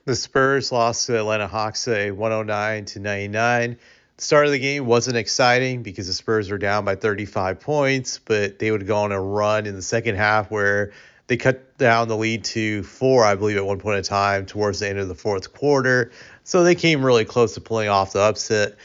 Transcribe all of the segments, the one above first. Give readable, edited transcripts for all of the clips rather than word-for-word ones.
The Spurs lost to Atlanta Hawks a 109-99. The start of the game wasn't exciting because the Spurs were down by 35 points, but they would go on a run in the second half where they cut down the lead to 4, I believe, at one point in time towards the end of the fourth quarter. So they came really close to pulling off the upset.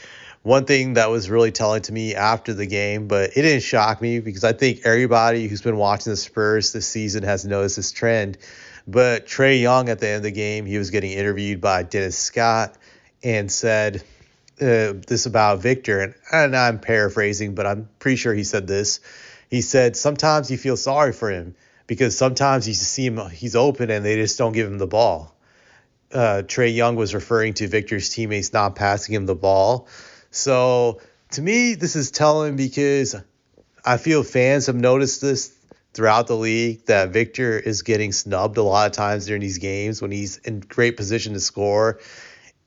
One thing that was really telling to me after the game, but it didn't shock me because I think everybody who's been watching the Spurs this season has noticed this trend. But Trae Young, at the end of the game, he was getting interviewed by Dennis Scott and said this about Victor. And I'm paraphrasing, but I'm pretty sure he said this. He said, sometimes you feel sorry for him because sometimes you see him, he's open and they just don't give him the ball. Trae Young was referring to Victor's teammates not passing him the ball. So to me, this is telling because I feel fans have noticed this throughout the league that Victor is getting snubbed a lot of times during these games when he's in great position to score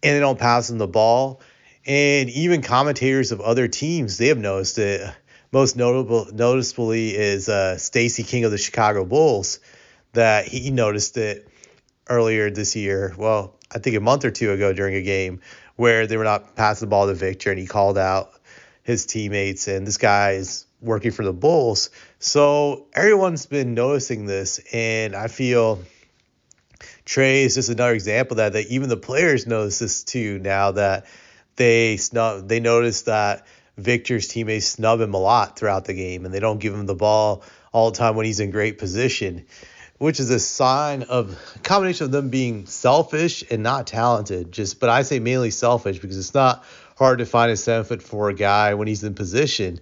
and they don't pass him the ball. And even commentators of other teams, they have noticed it. Most noticeably is Stacey King of the Chicago Bulls, that he noticed it earlier this year. Well, I think a month or two ago during a game where they were not passing the ball to Victor, and he called out his teammates. And this guy is working for the Bulls. So everyone's been noticing this, and I feel Trae is just another example that even the players notice this too now that they notice that Victor's teammates snub him a lot throughout the game and they don't give him the ball all the time when he's in great position, which is a sign of a combination of them being selfish and not talented. But I say mainly selfish because it's not hard to find a 7'4" guy when he's in position.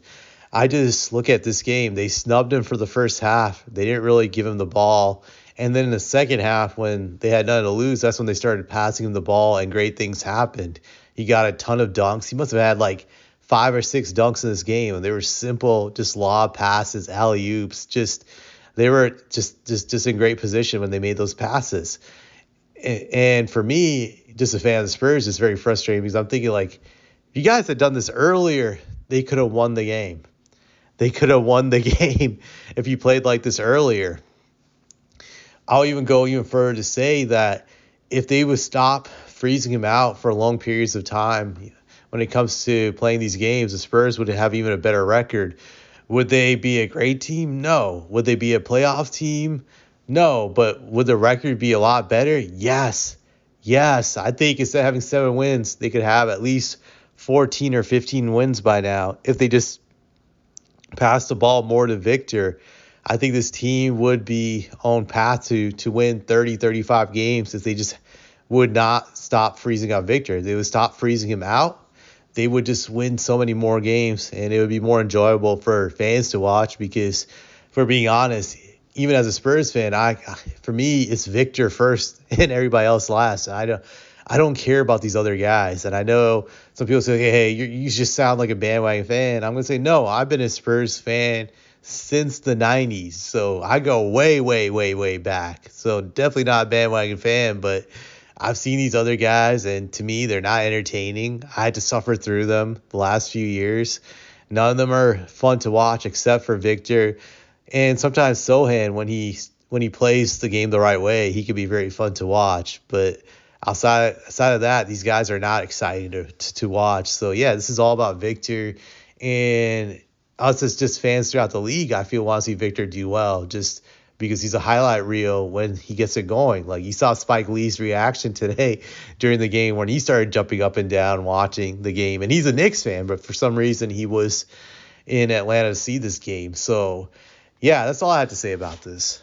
I just look at this game. They snubbed him for the first half. They didn't really give him the ball. And then in the second half, when they had nothing to lose, that's when they started passing him the ball and great things happened. He got a ton of dunks. He must have had like 5 or 6 dunks in this game. And they were simple, just lob passes, alley-oops. They were just in great position when they made those passes. And for me, just a fan of the Spurs, it's very frustrating because I'm thinking like, if you guys had done this earlier, they could have won the game. They could have won the game if you played like this earlier. I'll even go even further to say that if they would stop freezing him out for long periods of time when it comes to playing these games, the Spurs would have even a better record. Would they be a great team? No. Would they be a playoff team? No. But would the record be a lot better? Yes. Yes. I think instead of having 7 wins, they could have at least 14 or 15 wins by now if they just pass the ball more to Victor. I think this team would be on path to win 30, 35 games if they just would not stop freezing out Victor. They would stop freezing him out. They would just win so many more games, and it would be more enjoyable for fans to watch because, for being honest, even as a Spurs fan, for me, it's Victor first and everybody else last. I don't care about these other guys. And I know some people say, hey, you just sound like a bandwagon fan. I'm going to say, no, I've been a Spurs fan since the 90s. So I go way, way, way, way back. So definitely not a bandwagon fan, but I've seen these other guys, and to me, they're not entertaining. I had to suffer through them the last few years. None of them are fun to watch except for Victor. And sometimes Sohan, when he plays the game the right way, he can be very fun to watch. But outside of that, these guys are not exciting to watch. So, yeah, this is all about Victor. And us as just fans throughout the league, I feel want to see Victor do well just because he's a highlight reel when he gets it going. Like, you saw Spike Lee's reaction today during the game when he started jumping up and down watching the game. And he's a Knicks fan, but for some reason he was in Atlanta to see this game. So, yeah, that's all I have to say about this.